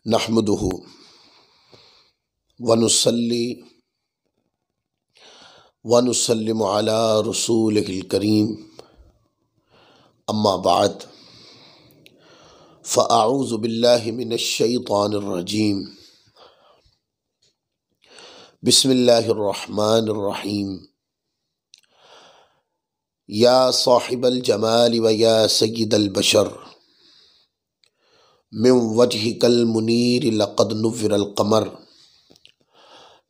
नहमदुहु वनुसल्ली वनुसल्लिमु अला रसूलिहिल करीम अम्मा बाद फ़अऊज़ु बिल्लाहि मिनश शैतानिर रजीम बिस्मिल्लाहिर रहमानिर रहीम या साहिबल जमाल व या सय्यिदल बशर मिन वजहिकल मुनीर लक़द नुव्विरल क़मर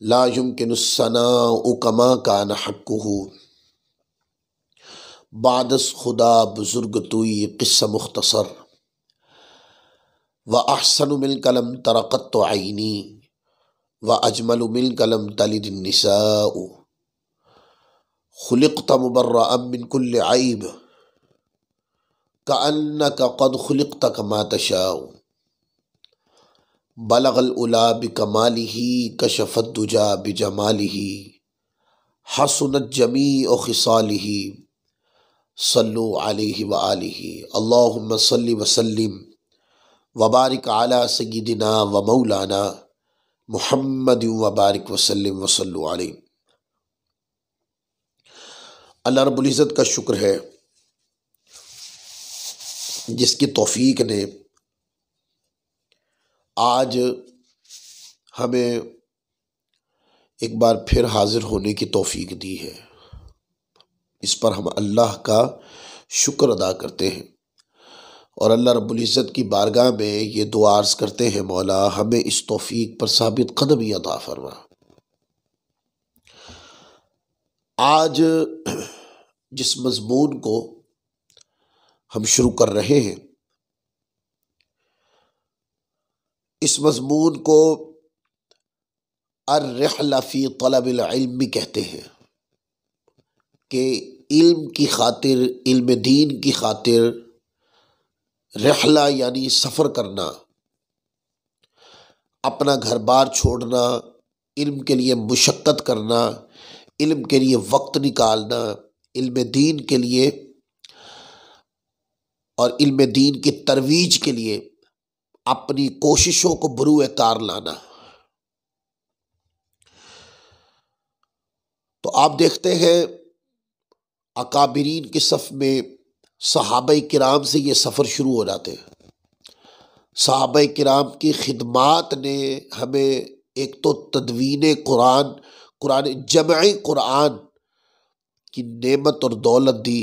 ला युमकिनुस सनाउ कमा कान हक़्क़ुहु बादस खुदा बुजुर्ग तुई क़िस्सा मुख्तसर व अहसनु मिन कलम तरक़त ऐनी व अजमलु मिन कलम तलिद निसाउ खुलिक़्त मुबर्रअन मिन कुल्लि ऐब कअन्नका क़द खुलिक़्त कमा तशाउ बलगल उला बिकमालिही कशफ़द दुजा बिजमालिही हसनत जमीअ खिसालिही सल्लु अलैहि व आलिही अल्लाहुम्मा सल्लि व सल्लिम व बारिक अला सय्यिदिना व मौलाना मुहम्मद व बारिक व सल्लिम व सल्लु अलैहि। अल्लाह रब्बुल इज़्ज़त का शुक्र है जिसकी तौफीक ने आज हमें एक बार फिर हाजिर होने की तौफीक दी है। इस पर हम अल्लाह का शुक्र अदा करते हैं और अल्लाह रब्बुल इज़्ज़त की बारगाह में ये दुआ अर्ज़ करते हैं, मौला हमें इस तौफीक पर साबित कदमी अता फरमा। आज जिस मज़मून को हम शुरू कर रहे हैं, इस मज़मून को अर्रिहला फ़ी तलबिल इल्म कहते हैं कि इल्म की खातिर, इल्म दीन की खातिर रिहला यानी सफ़र करना, अपना घर बार छोड़ना, इल्म के लिए मुशक्क़त करना, इल्म के लिए वक्त निकालना, इल्म दीन के लिए और इल्म दीन की तरवीज के लिए अपनी कोशिशों को बरूए कार लाना। तो आप देखते हैं अकाबिरीन की सफ़ में सहाबाए किराम से ये सफ़र शुरू हो जाते हैं। सहाबाए किराम की खिदमात ने हमें एक तो तदवीन कुरान, कुरान जमअ कुरान की नेमत और दौलत दी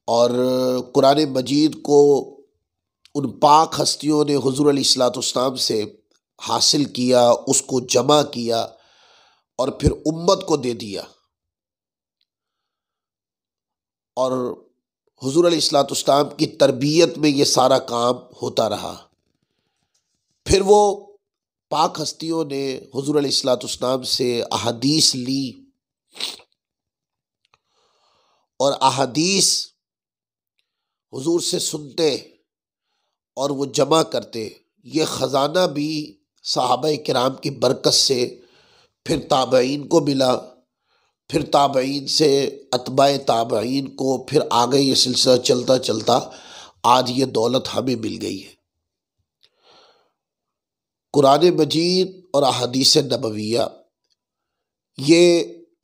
और कुरान मजीद को उन पाक हस्तियों ने हुज़ूर अलैहिस्सलाम से हासिल किया, उसको जमा किया और फिर उम्मत को दे दिया। और हुज़ूर अलैहिस्सलाम की तरबियत में ये सारा काम होता रहा। फिर वो पाक हस्तियों ने हुज़ूर अलैहिस्सलाम से अहादीस ली और अहादीस हुज़ूर से सुनते और वो जमा करते। ये ख़जाना भी सहाबाए किराम की बरकत से फिर ताबईन को मिला, फिर ताबईन से अतबाए ताबईन को, फिर आगे ये सिलसिला चलता चलता आज ये दौलत हमें मिल गई है। कुरान मजीद और अहादीस नबविया ये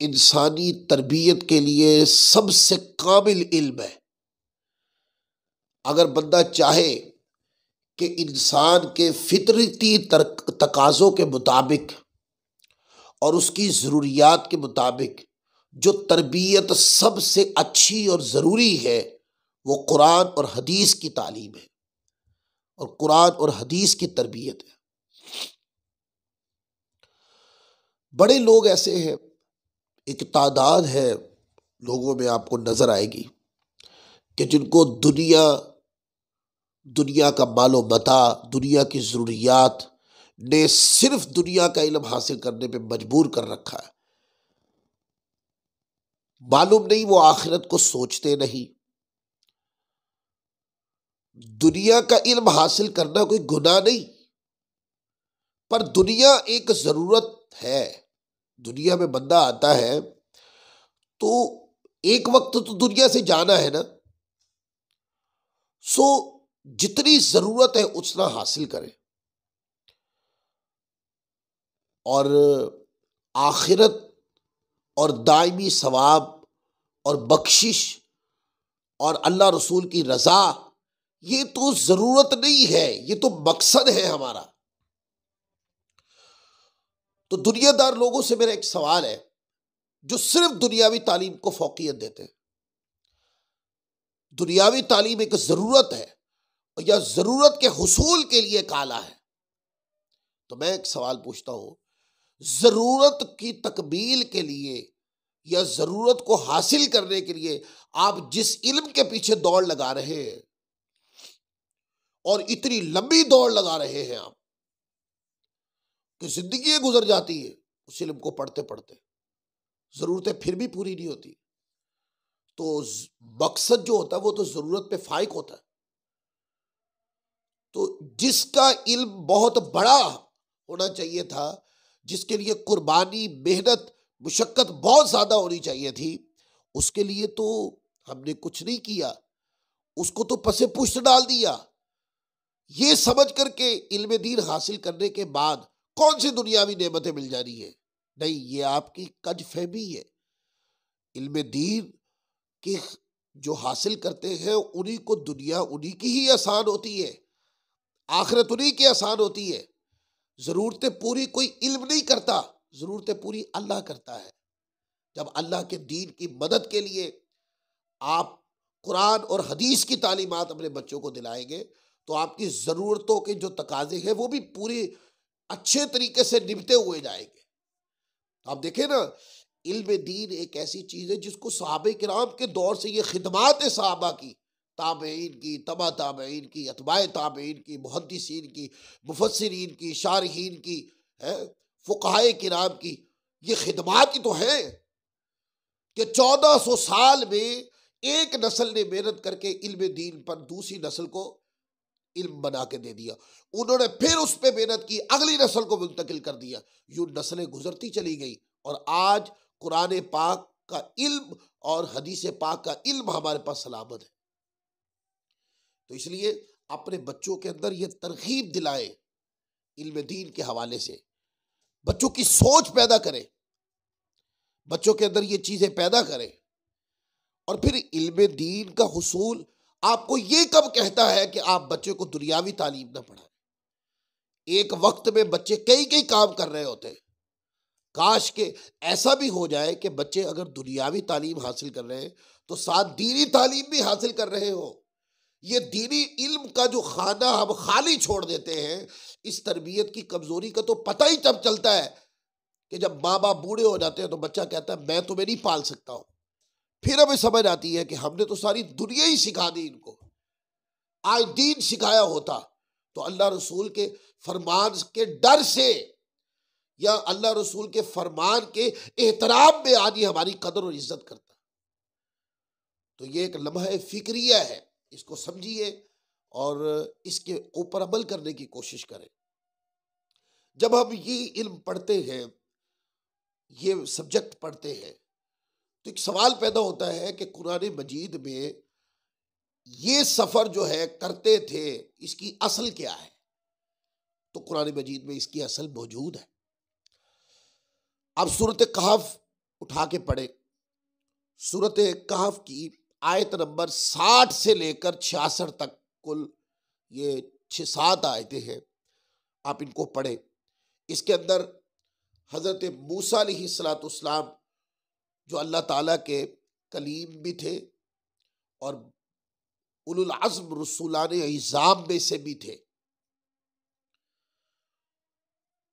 इंसानी तरबियत के लिए सबसे कामिल इल्म है। अगर बंदा चाहे कि इंसान के फितरती तकाज़ों के मुताबिक और उसकी ज़रूरियात के मुताबिक जो तरबियत सबसे अच्छी और ज़रूरी है वो कुरान और हदीस की तालीम है और कुरान और हदीस की तरबियत है। बड़े लोग ऐसे हैं, एक तादाद है लोगों में आपको नज़र आएगी कि जिनको दुनिया का मालो मता, दुनिया की ज़रूरियात ने सिर्फ दुनिया का इल्म हासिल करने पे मजबूर कर रखा है। मालूम नहीं वो आखिरत को सोचते नहीं। दुनिया का इल्म हासिल करना कोई गुनाह नहीं, पर दुनिया एक ज़रूरत है। दुनिया में बंदा आता है तो एक वक्त तो दुनिया से जाना है ना, सो जितनी ज़रूरत है उतना हासिल करें। और आखिरत और दायमी सवाब और बख्शिश और अल्लाह रसूल की रजा, ये तो जरूरत नहीं है, ये तो मकसद है हमारा। तो दुनियादार लोगों से मेरा एक सवाल है, जो सिर्फ दुनियावी तालीम को फौकियत देते हैं। दुनियावी तालीम एक जरूरत है या जरूरत के हुसूल के लिए काला है। तो मैं एक सवाल पूछता हूं, जरूरत की तकमील के लिए या जरूरत को हासिल करने के लिए आप जिस इल्म के पीछे दौड़ लगा रहे हैं, और इतनी लंबी दौड़ लगा रहे हैं आप कि जिंदगी गुजर जाती है उस इल्म को पढ़ते पढ़ते, जरूरतें फिर भी पूरी नहीं होती, तो मकसद जो होता है वो तो जरूरत पे फाइक होता है। तो जिसका इल्म बहुत बड़ा होना चाहिए था, जिसके लिए कुर्बानी, मेहनत, मुशक्कत बहुत ज्यादा होनी चाहिए थी, उसके लिए तो हमने कुछ नहीं किया, उसको तो पसे पुष्ट डाल दिया। ये समझ करके इल्म दीन हासिल करने के बाद कौन सी दुनियावी नेमतें मिल जा रही है? नहीं, ये आपकी कज फहमी है। इल्म दीन के जो हासिल करते हैं उन्हीं को दुनिया उन्हीं की ही आसान होती है, आखिरत उन्हीं की आसान होती है। जरूरतें पूरी कोई इल्म नहीं करता, जरूरतें पूरी अल्लाह करता है। जब अल्लाह के दीन की मदद के लिए आप कुरान और हदीस की तालीमात अपने बच्चों को दिलाएंगे तो आपकी ज़रूरतों के जो तकाजे हैं वो भी पूरे अच्छे तरीके से निभते हुए जाएंगे। आप देखें ना, इल्म दीन एक ऐसी चीज़ है जिसको सहाबे किराम के दौर से ये खिदमात है सहाबा की, ताबईन की, तबा ताबईन की, अतबाए ताबईन की, मुहद्दिसीन की, मुफस्सिरीन की, शारहीन की, है फुक़हाए किराम की, ये खिदमात ही तो है कि 1400 साल में एक नस्ल ने मेहनत करके इल्म दीन पर दूसरी नस्ल को इल्म बना के दे दिया। उन्होंने फिर उस पर मेहनत की, अगली नस्ल को मुंतकिल कर दिया। यूं नस्लें गुजरती चली गई और आज कुरान पाक का इल्म और हदीस पाक का इल्म हमारे पास सलामत है। तो इसलिए अपने बच्चों के अंदर ये तरगीब दिलाएं, इल्म दीन के हवाले से बच्चों की सोच पैदा करें, बच्चों के अंदर ये चीजें पैदा करें। और फिर इल्म दीन का हुसूल आपको ये कब कहता है कि आप बच्चे को दुनियावी तालीम ना पढ़ाएं। एक वक्त में बच्चे कई कई काम कर रहे होते हैं। काश के ऐसा भी हो जाए कि बच्चे अगर दुनियावी तालीम हासिल कर रहे हैं तो साथ दीनी तालीम भी हासिल कर रहे हो। ये दीनी इल्म का जो खाना हम खाली छोड़ देते हैं, इस तरबियत की कमजोरी का तो पता ही तब चलता है कि जब माँ बाप बूढ़े हो जाते हैं तो बच्चा कहता है मैं तुम्हें नहीं पाल सकता हूं। फिर हमें समझ आती है कि हमने तो सारी दुनिया ही सिखा दी इनको। आज दीन सिखाया होता तो अल्लाह रसूल के फरमान के डर से या अल्लाह रसूल के फरमान के एहतराम में आज ये हमारी कदर और इज्जत करता। तो ये एक लम्हा फिक्रिया है, इसको समझिए और इसके ऊपर अमल करने की कोशिश करें। जब हम ये इल्म पढ़ते हैं, ये सब्जेक्ट पढ़ते हैं, तो एक सवाल पैदा होता है कि कुरान मजीद में ये सफर जो है करते थे, इसकी असल क्या है? तो कुरान मजीद में इसकी असल मौजूद है। अब सूरत कहफ उठा के पढ़े। सूरत कहफ की आयत नंबर 60 से लेकर 66 तक, कुल ये 6-7 आयतें हैं, आप इनको पढ़े। इसके अंदर हजरत मूसा अलैहिस्सलाम जो अल्लाह ताला के कलीम भी थे और उलुल अज़्म रसूलान इज़ाम में से भी थे,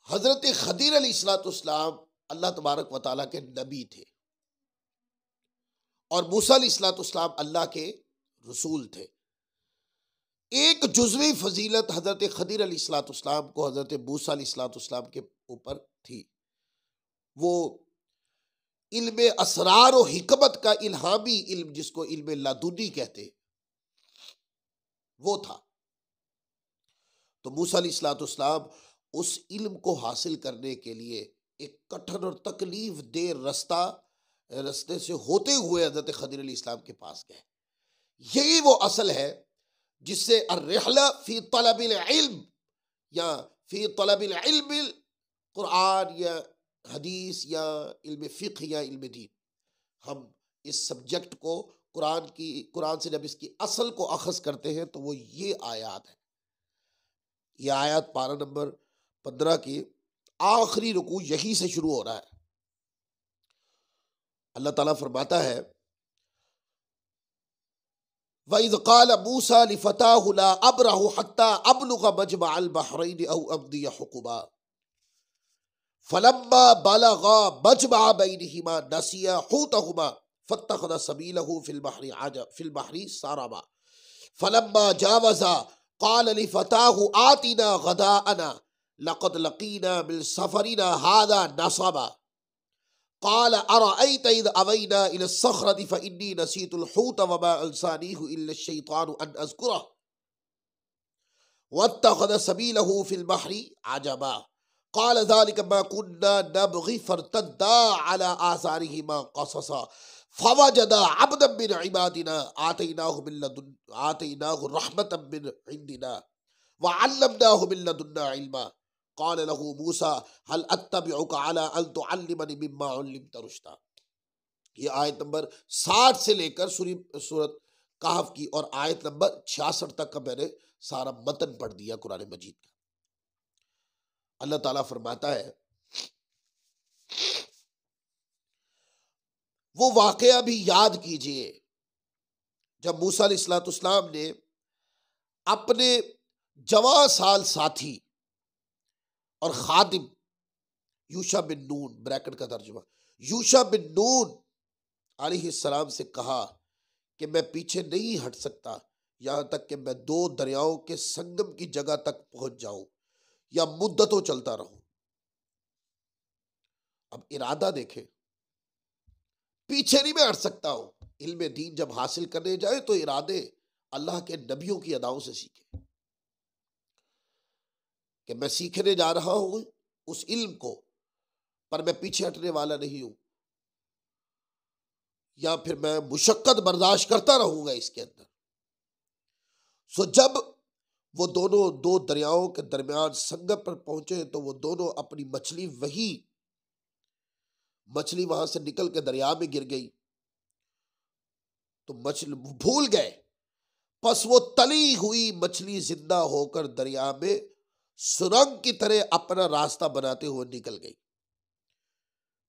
हजरत खदीर अलैहिस्सलाम अल्लाह तबारक व तआला के नबी थे और मूसा अलैहिस्सलाम अल्लाह के रसूल थे। एक जुज़वी फजीलत हजरत खदीर अलैहिस्सलाम को हजरत मूसा अलैहिस्सलाम के ऊपर थी, वो इल्म असरार और हिकमत का इल्हामी इल्म, जिसको इल्म लादुनी कहते, वो था। तो मूसा अलैहिस्सलाम उस इल्म को हासिल करने के लिए एक कठिन और तकलीफ दे रास्ते से होते हुए हजरत खदीर अलैहिस्सलाम के पास गए। यही वो असल है जिससे अर्रिहला फी तलबिल इल्म या फी तलबिल इल्म कुरान या हदीस या इल्म फ़िक़्ह या इल्म दीन, हम इस सब्जेक्ट को कुरान से जब इसकी असल को अखज़ करते हैं तो वो ये आयत है। ये आयत पारा नंबर 15 की आखिरी रुकू यही से शुरू हो रहा है। अल्लाह ताला फरमाता है, वइज़ क़ाल मूसा लिफ़ताहु ला अब्रहु हत्ता अब्लुग़ मजमअल बहरैन औ अम्दिय हुक़बा फलम्मा बलगा मजमअ बैनहिमा नसिया हूतहुमा फत्तख़ज़ सबीलहु फिल बहरि सारबा फलम्मा जावज़ा क़ाल लिफ़ताहु आतिना गदाअना लक़द लक़ीना मिन सफ़रिना हाज़ा नसबा क़ाल अरअयत इज़ अवैना इला सख़रति फ़इन्नी नसीतुल हूत वमा अंसानीहु इल्ला शैतानु अन अज़्कुरह वत्तख़ज़ सबीलहु फिल बहरि अजबा क़ाल ज़ालिका मा कुन्ना नबग़ी फ़र्तद्दा अला आसारिहिमा क़ससा फ़वजदा अब्दन मिन इबादिना आतैनाहु रहमतन मिन इंदिना व अल्लमनाहु मिन लदुन्ना इल्मा क़ाल लहू मूसा हल अत्तबिउका अला अन तुअल्लिमनी मिम्मा उल्लिमत रुश्दा। ये आयत नंबर 60 से लेकर सूरत कहफ की और आयत नंबर 66 तक का मैंने सारा मतन पढ़ दिया कुरान मजीद का। अल्लाह ताला फरमाता है, वो वाकया भी याद कीजिए जब मूसा अलैहिस्सलाम ने अपने जवां साल साथी और खादिम यूशा बिन नून, ब्रैकेट का तर्जुमा, यूशा बिन नून अलैहिस्सलाम से कहा कि मैं पीछे नहीं हट सकता यहां तक कि मैं 2 दरियाओं के संगम की जगह तक पहुंच जाऊं या मुद्दतों चलता रहूं। अब इरादा देखें, पीछे नहीं मैं हट सकता हूं। इल्म दीन जब हासिल करने जाए तो इरादे अल्लाह के नबियों की अदाओं से सीखे कि मैं सीखने जा रहा हूं उस इल्म को, पर मैं पीछे हटने वाला नहीं हूं, या फिर मैं मुशक्कत बर्दाश्त करता रहूंगा इसके अंदर। सो जब वो दोनों 2 दरियाओं के दरमियान संगम पर पहुंचे तो वो दोनों अपनी मछली वहां से निकल के दरिया में गिर गई तो मछली भूल गए, बस वो तली हुई मछली जिंदा होकर दरिया में सुरंग की तरह अपना रास्ता बनाते हुए निकल गई।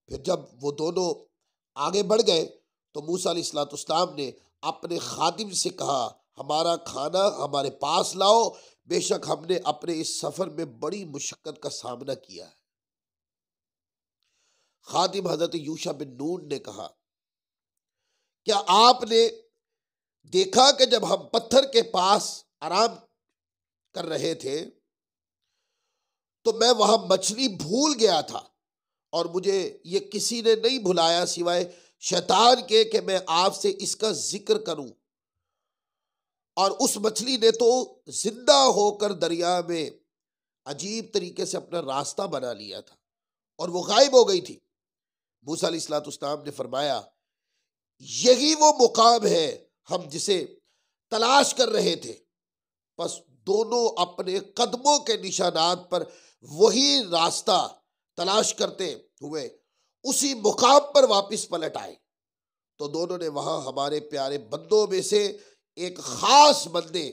फिर जब वो दोनों आगे बढ़ गए तो मूसा अलैहिस्सलाम ने अपने खादिम से कहा, हमारा खाना हमारे पास लाओ, बेशक हमने अपने इस सफर में बड़ी मुशक्कत का सामना किया है। खादिम हजरत यूशा बिन नून ने कहा, क्या आपने देखा कि जब हम पत्थर के पास आराम कर रहे थे तो मैं वहां मछली भूल गया था और मुझे ये किसी ने नहीं भुलाया सिवाय शैतान के कि मैं आपसे इसका जिक्र करूं, और उस मछली ने तो जिंदा होकर दरिया में अजीब तरीके से अपना रास्ता बना लिया था और वो गायब हो गई थी। मूसा अलैहिस्सलाम ने फरमाया, यही वो मुकाम है हम जिसे तलाश कर रहे थे। बस दोनों अपने कदमों के निशानात पर वही रास्ता तलाश करते हुए उसी मुकाम पर वापस पलट आए तो दोनों ने वहां हमारे प्यारे बंदों में से एक खास बंदे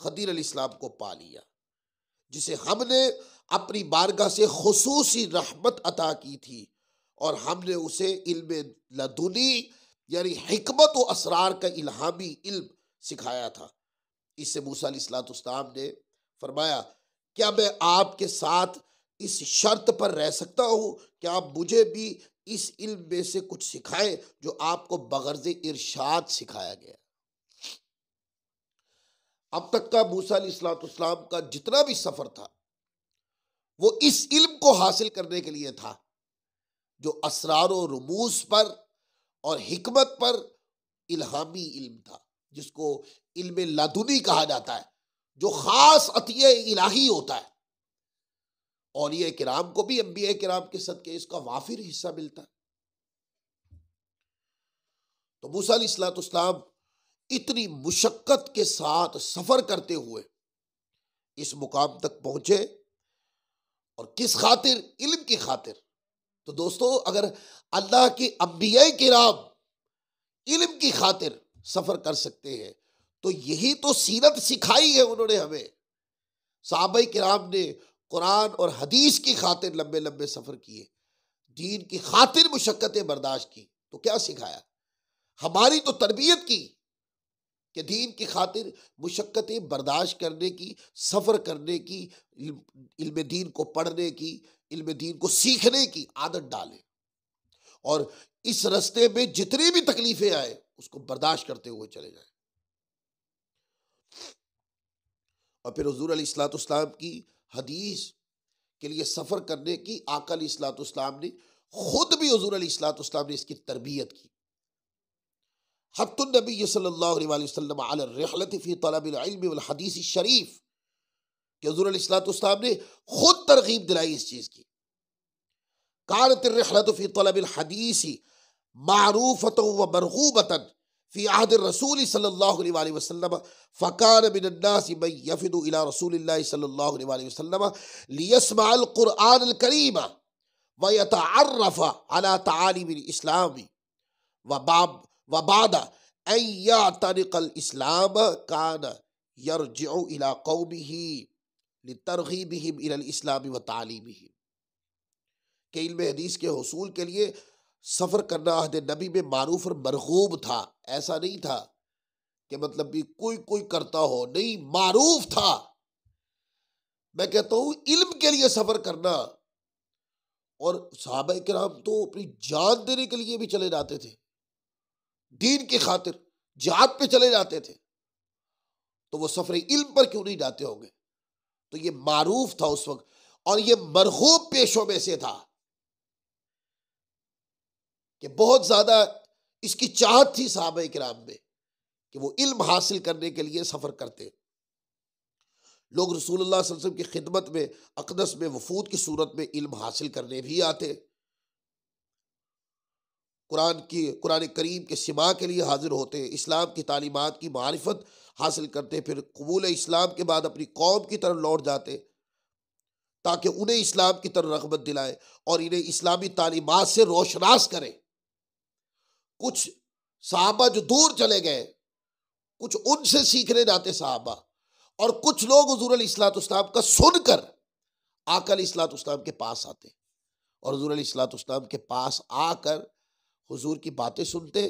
खदीर अलैहिस्सलाम को पा लिया, जिसे हमने अपनी बारगाह से खुसूसी रहमत अता की थी और हमने उसे इल्म लदुनी यानी हिकमत व असरार का इल्हामी इल्म सिखाया था। इससे मूसा अलैहिस्सलाम ने फरमाया, क्या मैं आपके साथ इस शर्त पर रह सकता हूँ कि आप मुझे भी इस इल्म में से कुछ सिखाएं जो आपको बगर्ज़ इरशाद सिखाया गया। अब तक का मूसा अलैहिस्सलाम का जितना भी सफर था वो इस इल्म को हासिल करने के लिए था जो असरार व रुमूज पर और हिकमत पर इल्हामी इल्म था, जिसको इल्म लदुनी कहा जाता है, जो खास अतिया इलाही होता है। औलिया किराम को भी अंबिया किराम के सदके इसका वाफिर हिस्सा मिलता है। तो मूसा अलैहिस्सलाम इतनी मुशक्कत के साथ सफर करते हुए इस मुकाम तक पहुंचे और किस खातिर? इल्म की खातिर। तो दोस्तों, अगर अल्लाह के अंबिया किराम इल्म की खातिर सफर कर सकते हैं तो यही तो सीरत सिखाई है उन्होंने हमें। सहाबाए किराम ने कुरान और हदीस की खातिर लंबे लंबे सफर किए, दीन की खातिर मुशक्कतें बर्दाश्त की। तो क्या सिखाया? हमारी तो तरबियत की कि दीन की खातिर मुशक्कतें बर्दाश्त करने की, सफर करने की, इल्म दीन को पढ़ने की, इल्म दीन को सीखने की आदत डालें और इस रास्ते में जितनी भी तकलीफें आए उसको बर्दाश्त करते हुए चले जाएं। और फिर हुजूर अलैहिस्सलाम की हदीस के लिए सफर करने की आका अलैहिस्सलाम ने खुद भी, हुजूर अलैहिस्सलाम ने इसकी तरबियत की। हत्तुन नबी सल्लल्लाहु अलैहि वसल्लम अला रिहलति फी तलबिल इल्म वल हदीस शरीफ कि हुजूर अलैहिस्सलाम ने खुद तरगीब दिलाई इस चीज की। कानत रिहलतु फी तलबिल हदीस मारूफतन व मरगूबतन फी अहद रसूल सल्लल्लाहु अलैहि वसल्लम फकान मिनन नास मन यफिदु इला रसूलिल्लाह सल्लल्लाहु अलैहि वसल्लम लियस्मअल कुरआनल करीम व यतअर्रफ अला तआलीमिल इस्लाम व बाद अन यअतनिकल इस्लाम कान यरजिउ इला कौमिही लितरगीबिहिम इलल इस्लाम व तालीमिहिम। के इल्म हदीस के हुसूल के लिए सफर करना अहद नबी में मारूफ और मरगूब था। ऐसा नहीं था कि मतलब भी कोई कोई करता हो, नहीं, मारूफ था। मैं कहता हूं इल्म के लिए सफर करना, और सहाबा किराम तो अपनी जान देने के लिए भी चले जाते थे, दीन की खातिर जिहाद पे चले जाते थे, तो वो सफर इल्म पर क्यों नहीं जाते होंगे? तो ये मारूफ था उस वक्त, और ये मरगूब पेशों में से था कि बहुत ज्यादा इसकी चाहत थी सहाबा किराम में कि वो इल्म हासिल करने के लिए सफर करते। लोग रसूलुल्लाह सल्लल्लाहु अलैहि वसल्लम की खिदमत में अक़दस में वफूद की सूरत में इल्म हासिल करने भी आते, कुरान करीम के सिमा के लिए हाजिर होते, इस्लाम की तालीमात की मारिफत हासिल करते, फिर कबूल इस्लाम के बाद अपनी कौम की तरफ लौट जाते ताकि उन्हें इस्लाम की तरफ रग़बत दिलाए और इन्हें इस्लामी तालीमात से रोशनास करें। कुछ सहाबा जो दूर चले गए, कुछ उनसे सीखने जाते सहाबा, और कुछ लोग हुजूर अलैहिस्सलाम का सुनकर आका अलैहिस्सलाम के पास आते और हुजूर अलैहिस्सलाम के पास आकर हुजूर की बातें सुनते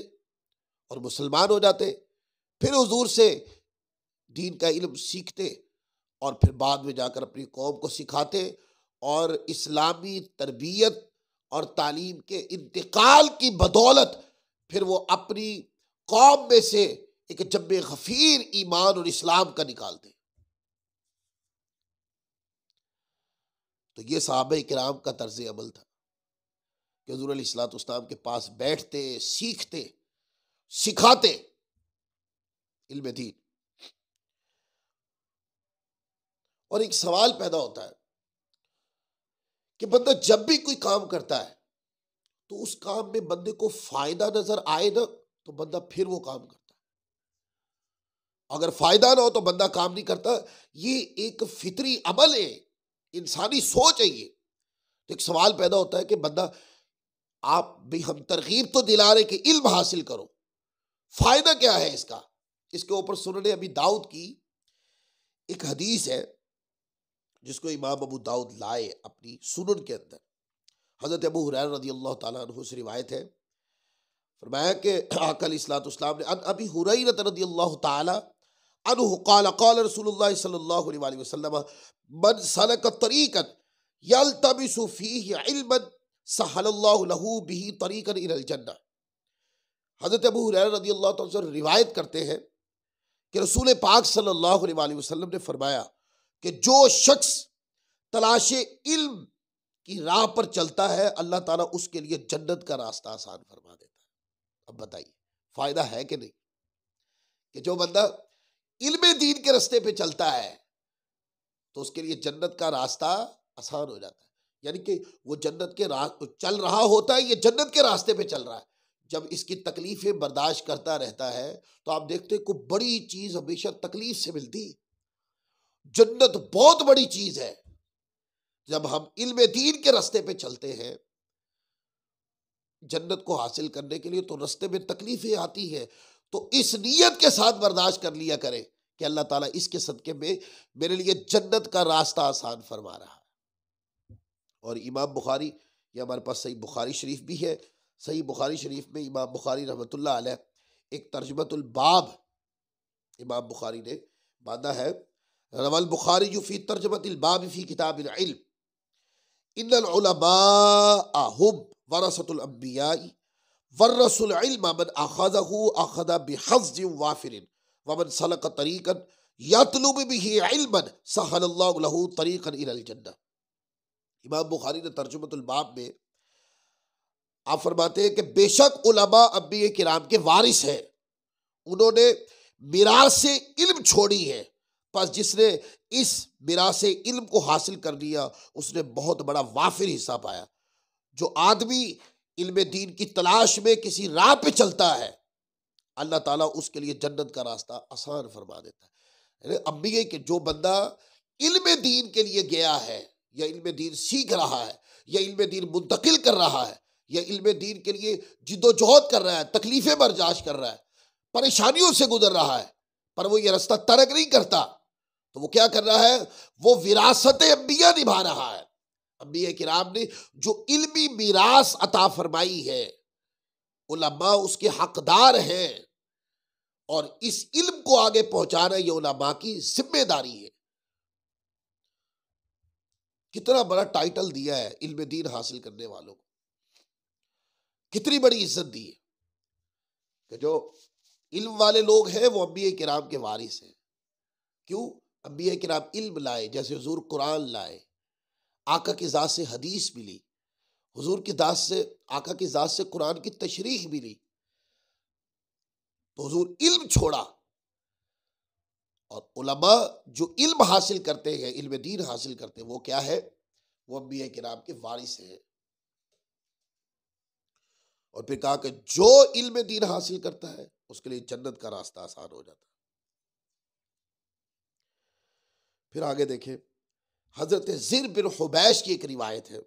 और मुसलमान हो जाते। फिर हुजूर से दीन का इल्म सीखते और फिर बाद में जाकर अपनी कौम को सिखाते, और इस्लामी तरबियत और तालीम के इंतकाल की बदौलत फिर वो अपनी कौम में से एक जब्बे गफीर ईमान और इस्लाम का निकालते। तो ये सहाबा किराम का तर्ज अमल था कि हुजूर अलैहिस्सलाम के पास बैठते, सीखते, सिखाते इल्म दीन। और एक सवाल पैदा होता है कि बंदा जब भी कोई काम करता है तो उस काम में बंदे को फायदा नजर आए ना, तो बंदा फिर वो काम करता है। अगर फायदा ना हो तो बंदा काम नहीं करता। ये एक फितरी अमल है, इंसानी सोच है ये। तो एक सवाल पैदा होता है कि बंदा, आप भी, हम तरगीब तो दिला रहे कि इल्म हासिल करो, फायदा क्या है इसका? इसके ऊपर सुनने अभी दाऊद की एक हदीस है जिसको इमाम अबू दाऊद लाए अपनी सुनन के अंदर। हजरत अबू हुरैरा रज़ियल्लाहु ताला अन्हु से रिवायत है, फरमाया कि आका अलैहिस्सलाम ने अबी हुरैरा रज़ियल्लाहु ताला अन्हु क़ाल क़ाल रसूलुल्लाह सल्लल्लाहु अलैहि वसल्लम मन सलक तरीक़न यल्तमिसु फ़ीहि इल्मन सहलल्लाहु लहू बिही तरीक़न इलल जन्नह। हजरत अबू हुरैरा रज़ियल्लाहु ताला से रिवायत करते हैं कि रसूल पाक सल्लल्लाहु अलैहि वसल्लम ने फरमाया कि जो शख्स तलाशे इल्म की राह पर चलता है, अल्लाह ताला उसके लिए जन्नत का रास्ता आसान फरमा देता है। अब बताइए फायदा है कि नहीं? कि जो बंदा इल्म दीन के रास्ते पे चलता है तो उसके लिए जन्नत का रास्ता आसान हो जाता है। यानी कि वो जन्नत के चल रहा होता है, ये जन्नत के रास्ते पे चल रहा है। जब इसकी तकलीफें बर्दाश्त करता रहता है तो आप देखते हैं कोई बड़ी चीज हमेशा तकलीफ से मिलती। जन्नत बहुत बड़ी चीज है, जब हम इल्म दीन के रास्ते पे चलते हैं जन्नत को हासिल करने के लिए, तो रास्ते में तकलीफें आती हैं, तो इस नीयत के साथ बर्दाश्त कर लिया करें कि अल्लाह ताला इसके सदके में मेरे लिए जन्नत का रास्ता आसान फरमा रहा है। और इमाम बुखारी, ये हमारे पास सही बुखारी शरीफ भी है, सही बुखारी शरीफ में इमाम बुखारी रहमतुल्लाह अलैह एक तर्जुमतुल बाब इमाम बुखारी ने बांधा है। रवल बुखारी जो फी तर्जुमतिल बाब फी किताबिल इल्म इन्नल उलमा हुम वरसतुल अंबिया वर्रसुल इल्म मन अखज़हु अखज़ बिहज़्ज़िन वाफिरिन वमन सलक तरीक़न यतलुब बिही इल्मन सहलल्लाहु लहू तरीक़न इलल जन्नह। इमाम बुखारी ने तर्जुमतुल बाब में आप फरमाते हैं कि बेशक उलमा अंबिया किराम के वारिस हैं, उन्होंने मिरास से इल्म छोड़ी है, बस जिसने इस मिरास इल्म को हासिल कर लिया उसने बहुत बड़ा वाफिर हिस्सा पाया। जो आदमी इल्म दीन की तलाश में किसी राह पे चलता है अल्लाह ताला उसके लिए जन्नत का रास्ता आसान फरमा देता है। अंबिया के जो बंदा इल्म दीन के लिए गया है या इल्म दीन सीख रहा है या इल्म दीन मुंतकिल कर रहा है या इल्म दीन के लिए जिद्दोजहद कर रहा है, तकलीफें बर्दाश्त कर रहा है, परेशानियों से गुजर रहा है, पर वो ये रास्ता तरक नहीं करता, तो वो क्या कर रहा है, वो विरासत अंबिया निभा रहा है। अंबिया किराम ने जो इल्मी मीरास अता फरमाई है, उलमा उसके हकदार हैं और इस इल्म को आगे पहुंचाना ये उलमा की जिम्मेदारी है। कितना बड़ा टाइटल दिया है इल्म दीन हासिल करने वालों को, कितनी बड़ी इज्जत दी है कि जो इल्म वाले लोग हैं वो अंबिया किराम के वारिस हैं। क्यों? अंबिया किराम इल्म लाए, जैसे हुजूर कुरान लाए, आका की ज़ात से हदीस मिली, हुजूर की ज़ात से आका की ज़ात से कुरान की तशरीह मिली, तो हुजूर इल्म छोड़ा। और उलमा जो इल्म हासिल करते हैं, इल्म दीन हासिल करते हैं, वो क्या है, वो अंबिया किराम के वारिस हैं। और फिर कहा कि जो इल्म दीन हासिल करता है उसके लिए जन्नत का रास्ता आसान हो जाता है। फिर आगे देखें, हजरत ज़िर बिन हुबैश की एक रिवायत है,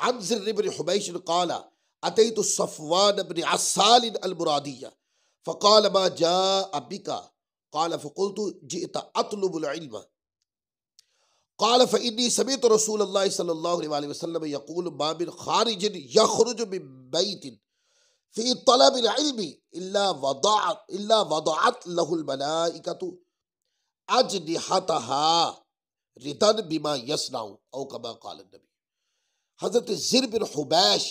अन ज़िर बिन हुबैश क़ाला अतैतु सफ़वान बिन अस्साल अल मुरादिया फ़क़ाल मा जाअ बिका क़ाल फ़क़ुल्तु जिअत अतलुबुल इल्म क़ाल फ़इन्नी समिअतु रसूलल्लाह सल्लल्लाहु अलैहि वसल्लम यक़ूलु मा मिन ख़ारिजिन यख़रुजु मिन बैतिन फ़ी तलबिल इल्मि इल्ला वदअत लहुल मलाइकतु अजनिहतहा रिदन बिमा यसनाउ औ कमा क़ाल नबी। हजरत ज़िर बिन हुबैश,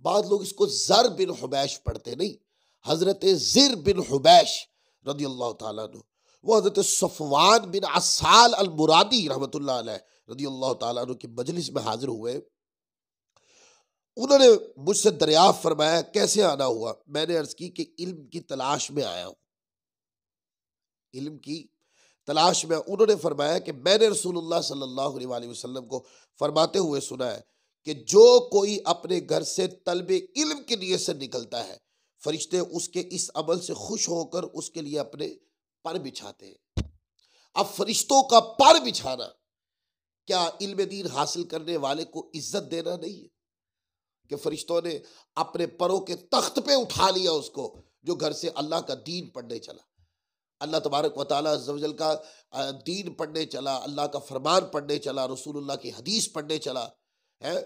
बाद लोग इसको ज़र बिन हुबैश पढ़ते नहीं, हजरत ज़िर बिन हुबैश रदियल्लाहु ताला अन्हु, वो हजरत सफ़वान बिन अस्साल अल मुरादी रहमतुल्लाह अलैह रदियल्लाहु ताला अन्हु की मजलिस में हाजिर हुए। उन्होंने मुझसे दरियाफ्त फरमाया कैसे आना हुआ। मैंने अर्ज की कि इल्म की तलाश में आया हूं, इल्म की तलाश में। उन्होंने फरमाया कि मैंने रसूलुल्लाह सल्लल्लाहु अलैहि वसल्लम को फरमाते हुए सुना है कि जो कोई अपने घर से तलबे इल्म की नीयत से निकलता है, फरिश्ते उसके इस अमल से खुश होकर उसके लिए अपने पर बिछाते हैं। अब फरिश्तों का पर बिछाना क्या इल्म दीन हासिल करने वाले को इज्जत देना नहीं है कि फरिश्तों ने अपने परों के तख्त पे उठा लिया उसको, जो घर से अल्लाह का दीन पढ़ने चला, अल्लाह तबारक व तआला अज़्ज़ व जल का दीन पढ़ने चला, अल्लाह का फरमान पढ़ने चला, रसूलुल्लाह की हदीस पढ़ने चला है।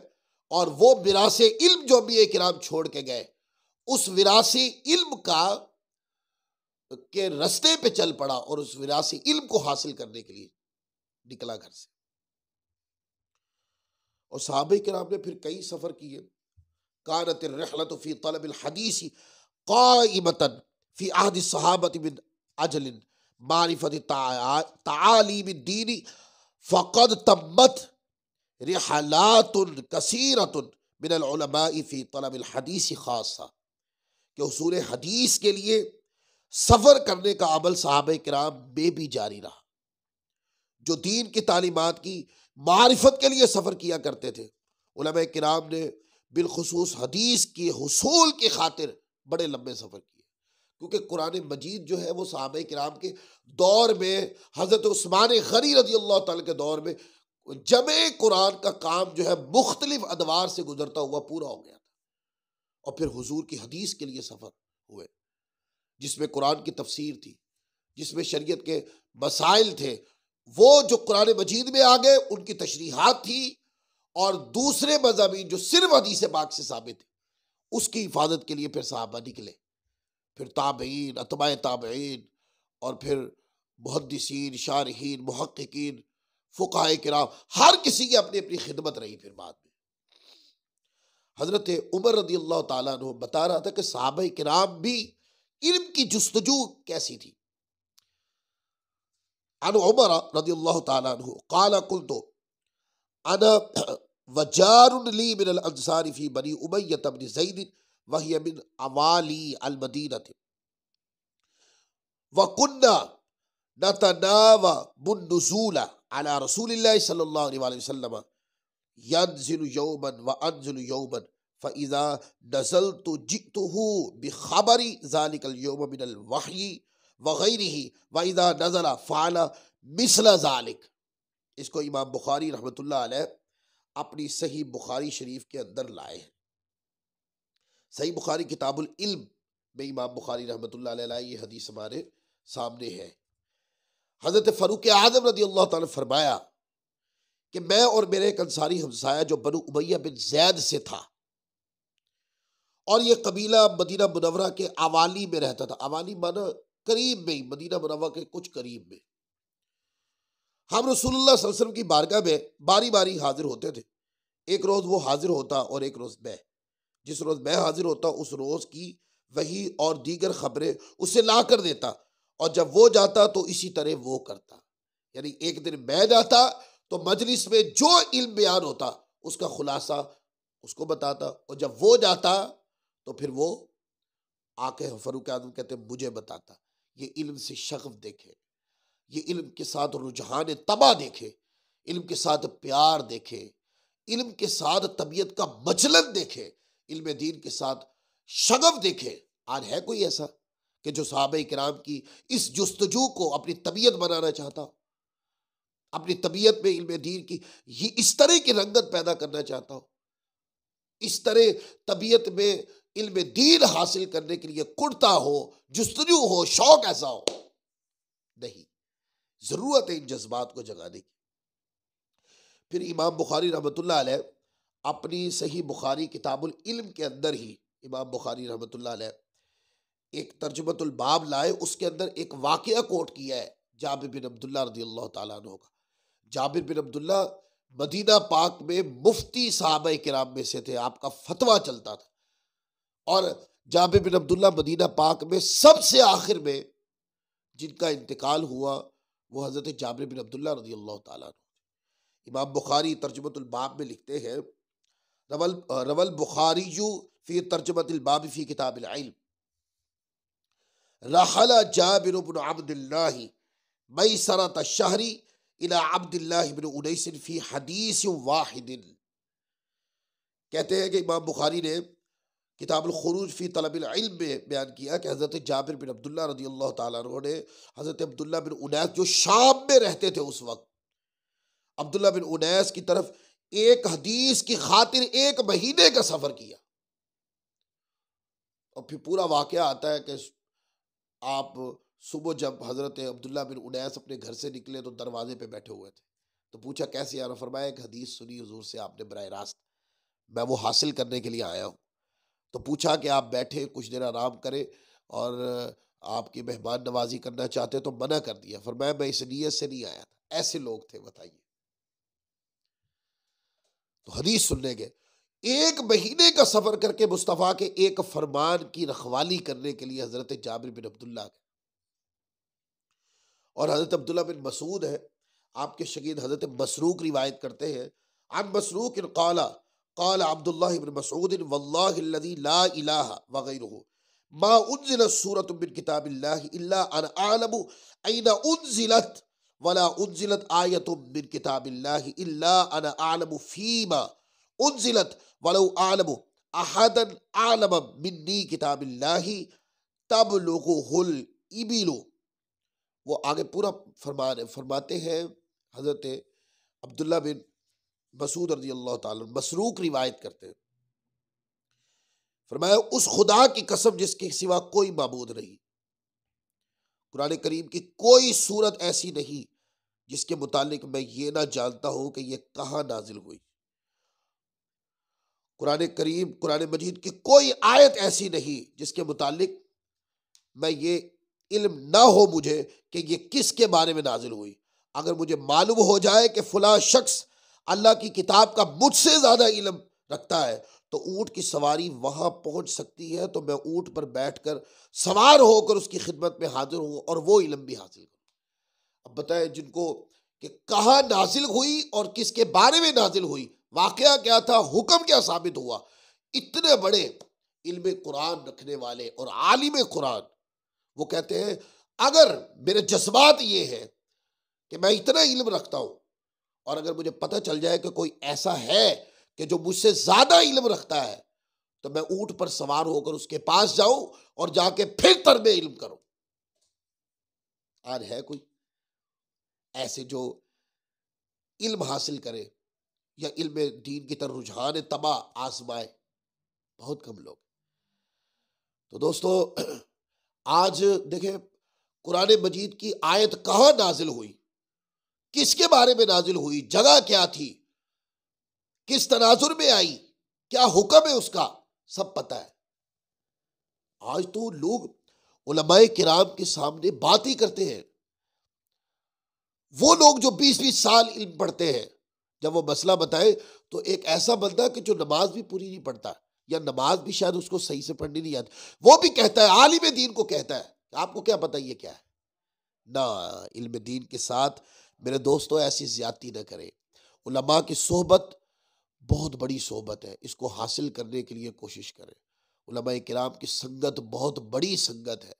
और वो विरासे इल्म जो अंबिया किराम छोड़ के गए, उस विरासे इल्म का के रास्ते पे चल पड़ा और उस विरासे इल्म को हासिल करने के लिए निकला घर से। और सहाबा किराम ने फिर कई सफर किए। कानत रिहलतु फी तलबिल हदीस काइमतन फी अहद सहाबत बिन अजलिन मारिफत तालीम दीनी फ़क़द तम्मत रिहलातुन कसीरतुन मिनल उलमाई फी तलबिल हदीस खासा, कि उसूल हदीस के लिए सफ़र करने का अमल सहाबा किराम में भी जारी रहा। जो दीन की तालीमात की मारिफत के लिए सफ़र किया करते थे, उलमा किराम ने बिलखुसूस हदीस के हुसूल की खातिर बड़े लंबे सफ़र किए। क्योंकि कुरान मजीद जो है वो सहाबा किराम के दौर में, हज़रत उस्मान गनी रज़ी अल्लाह ताला के दौर में जमे कुरान का काम जो है मुख्तलिफ अदवार से गुजरता हुआ पूरा हो गया था। और फिर हुजूर की हदीस के लिए सफ़र हुए, जिसमें कुरान की तफसीर थी, जिसमें शरीयत के मसाइल थे, वो जो कुरान मजीद में आ गए उनकी तशरीहात थी। और दूसरे मज़ाबीन जो सिर्फ हदीस पाक से साबित है, उसकी हिफाजत के लिए फिर सहाबा निकले, फिर ताबईन, अतबाए ताबईन, और फिर मुहद्दिसीन, शारहीन, मुहक्किकीन, फुक़हाए किराम, हर किसी की अपनी अपनी खिदमत रही। फिर बाद में हज़रत उमर रज़ी अल्लाह ताला अन्हु बता रहा था कि सहाबा किराम भी इल्म की जुस्तजू कैसी थी। अन उमर रज़ी अल्लाह ताला अन्हु क़ाल क़ुल्तु अना वजारुन ली मिनल अंसारी फी बनी उमय्यह बिन ज़ैद वहिय मिन अवाली अल मदीनह व कुन्ना नतनावबुन नुज़ूला अला रसूलिल्लाह सल्लल्लाहु अलैहि वसल्लम यनज़िलु यौमन व अनज़िलु यौमन फ़इज़ा नज़लतु जिअतुहु बिख़बरि ज़ालिकल यौम मिनल वहयि व गैरिही व इज़ा नज़ला फ़अला मिस्ल ज़ालिक। इसको इमाम बुखारी रहमतुल्लाह अलैह अपनी सही बुखारी शरीफ के अंदर लाए हैं। सही बुखारी किताबुल इल्म में इमाम बुखारी रहमतुल्लाह अलैह लाए, ये हदीस हमारे सामने है। हज़रत फ़ारूक आज़म रज़ी अल्लाह ताला फरमाया कि मैं और मेरे एक अंसारी हमसाया जो बनु उमय्या बिन ज़ैद से था, और ये कबीला मदीना मुनव्वरा के अवाली में रहता था। अवाली माना करीब में ही, मदीना मुनव्वरा के कुछ करीब में। हम रसूलुल्लाह सल्लल्लाहु अलैहि वसल्लम की बारगाह में बारी बारी हाजिर होते थे। एक रोज़ वो हाजिर होता और एक रोज़ मैं। जिस रोज़ मैं हाजिर होता उस रोज़ की वही और दीगर खबरें उसे ला कर देता, और जब वो जाता तो इसी तरह वो करता। यानी एक दिन मैं जाता तो मजलिस में जो इल्म बयान होता उसका खुलासा उसको बताता, और जब वो जाता तो फिर वो आके फ़ारूक आज़म कहते मुझे बताता। ये इल्म से शग़फ़ देखे, ये इल्म के साथ रुझान तबा देखे, इल्म के साथ प्यार देखे, इल्म के साथ तबीयत का मचलन देखे, इल्म दीन के साथ शग़फ़ देखे। आज है कोई ऐसा कि जो सहाबा किराम की इस जुस्तजू को अपनी तबीयत बनाना चाहता, अपनी तबीयत में इल्म दीन की ये इस तरह की रंगत पैदा करना चाहता हो, इस तरह तबीयत में इल्म दीन हासिल करने के लिए कुड़ता हो, जुस्तजू हो, शौक ऐसा हो? नहीं, जरूरत है इन जज्बात को जगाने की। फिर इमाम बुखारी रहमतुल्लाह अलैह अपनी सही बुखारी किताबुल इल्म के अंदर ही इमाम बुखारी रहमतुल्लाह अलैह एक तर्जुमतुल बाब लाए, उसके अंदर एक वाक़या कोट किया है जाबिर बिन अब्दुल्लाह रज़ियल्लाहु ताला अन्हु का। जाबिर बिन अब्दुल्लाह मदीना पाक में मुफ्ती साहबा किराम में से थे, आपका फतवा चलता था। और जाबिर बिन अब्दुल्लाह मदीना पाक में सबसे आखिर में जिनका इंतकाल हुआ वो हज़रत जाबिर बिन अब्दुल्लाह रज़ियल्लाहु ताला अन्हु। इमाम बुखारी तर्जुमतुल बाब में लिखते हैं, रवल बुखारीयु फी तर्जुमतिल बाब फी किताबिल इल्म रहला जाबिर बिन अब्दुल्लाह मैसरत अश-शहरी इला अब्दुल्लाह बिन उनैस फी हदीस वाहिदिन। कहते हैं कि इमाम बुखारी ने किताबुल खुरूज फी तलबिल इल्म में बयान किया कि हज़रत जाबिर बिन अब्दुल्लाह रज़ियल्लाहु ताला अन्हु ने हज़रत अब्दुल्लाह बिन उनैस जो शाम में रहते थे उस वक्त, अब्दुल्लाह बिन उनैस की तरफ एक हदीस की खातिर 1 महीने का सफर किया। और फिर पूरा वाक़या आता है कि आप सुबह जब हज़रत अब्दुल्लाह बिन उनैस अपने घर से निकले तो दरवाजे पे बैठे हुए थे, तो पूछा कैसे यार? फरमाया एक हदीस सुनी हुजूर से आपने बराह रास्त, मैं वो हासिल करने के लिए आया हूँ। तो पूछा कि आप बैठे कुछ देर आराम करें, और आपकी मेहमान नवाजी करना चाहते तो मना कर दिया। फरमाया मैं इस नीयत से नहीं आया था। ऐसे लोग थे, बताइए। तो हदीस सुनने के 1 महीने का सफर करके मुस्तफ़ा के एक फरमान की रखवाली करने के लिए हजरत जाबिर बिन अब्दुल्लाह गए। और हजरत अब्दुल्लाह बिन मसूद है, आपके शगीद हजरत मसरूक रिवायत करते हैं, अन मसरूक क़ाला क़ाल अब्दुल्लाह बिन मसूद वल्लाहि अल्लज़ी ला इलाहा व गैरुहु मा उन्ज़िलत सूरतुम मिन किताबिल्लाहि इल्ला अना अअलमु ऐना उन्ज़िलत वला उन्ज़िलत आयतुम मिन किताबिल्लाहि इल्ला अना अअलमु फ़ीमा उन्ज़िलत वलौ अअलमु अहदन अअलम मिन्नी किताबिल्लाहि तब लोगुहुल इबिलु, वो आगे पूरा फरमाते हैं हजरत अब्दुल्ला बिन मसूद रजी अल्लाह ताला, मसरूक रिवायत करते हैं, फरमाया उस खुदा की कसम जिसके सिवा कोई माबूद नहीं, कुरान करीम की कोई सूरत ऐसी नहीं जिसके मुतालिक मैं ये ना जानता हूं कि ये कहां नाजिल हुई। कुरान मजीद की कोई आयत ऐसी नहीं जिसके मुतालिक मैं ये इल्म ना हो मुझे कि ये किसके बारे में नाजिल हुई। अगर मुझे मालूम हो जाए कि फला शख्स अल्लाह की किताब का मुझसे ज्यादा इल्म रखता है तो ऊंट की सवारी वहां पहुंच सकती है, तो मैं ऊंट पर बैठकर सवार होकर उसकी खिदमत में हाजिर हूं और वो इल्म भी हासिल करूं। अब बताएं जिनको कि कहां नाजिल हुई और किसके बारे में नाजिल हुई, वाकया क्या था, हुक्म क्या साबित हुआ। इतने बड़े इल्म कुरान रखने वाले और आलिम कुरान वो कहते हैं अगर मेरे जज्बात ये है कि मैं इतना इल्म रखता हूं और अगर मुझे पता चल जाए कि कोई ऐसा है कि जो मुझसे ज्यादा इल्म रखता है तो मैं ऊंट पर सवार होकर उसके पास जाऊं और जाके फिर तरबे इल्म करूं। आज है कोई ऐसे जो इल्म हासिल करे या इल्म दीन की तरफ रुझान तबा आजमाए? बहुत कम लोग। तो दोस्तों आज देखें कुरान मजीद की आयत कहां नाजिल हुई, किसके बारे में नाजिल हुई, जगह क्या थी, किस तनाजुर में आई, क्या हुक्म है उसका, सब पता है। आज तो लोग उलमाए किराम के सामने बात ही करते हैं। वो लोग जो 20-20 साल इल्म पढ़ते हैं, जब वो मसला बताए तो एक ऐसा बंदा कि जो नमाज भी पूरी नहीं पढ़ता या नमाज भी शायद उसको सही से पढ़नी नहीं आती, वो भी कहता है, आलिम दीन को कहता है आपको क्या पता ये क्या है ना। इल्म दीन के साथ मेरे दोस्तों ऐसी ज्यादती न करें। उलमा की सोहबत बहुत बड़ी सोहबत है, इसको हासिल करने के लिए कोशिश करें। उलमा किराम की संगत बहुत बड़ी संगत है,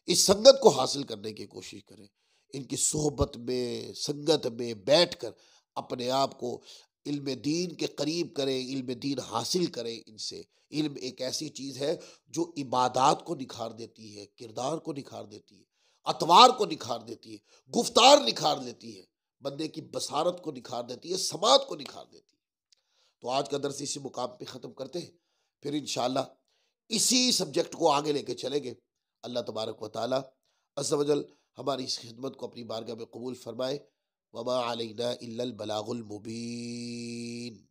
इस संगत को हासिल करने की कोशिश करें। इनकी सोहबत में संगत में बैठकर अपने आप को इल्म दीन के करीब करें, इल्म दीन हासिल करें इनसे। इल्म एक ऐसी चीज़ है जो इबादात को निखार देती है, किरदार को निखार देती है, अतवार को निखार देती है, गुफ्तार निखार देती है, बंदे की बसारत को निखार देती है, समात को निखार देती है। तो आज का दर्स इसी मुकाम पे ख़त्म करते हैं, फिर इंशाअल्लाह इसी सब्जेक्ट को आगे लेके चलेंगे। अल्लाह तबारक व तआला अज़्ज़ व जल हमारी इस खिदमत को अपनी बारगाह में कबूल फरमाए। वमा अलैना इल्लल बलागुल मुबीन।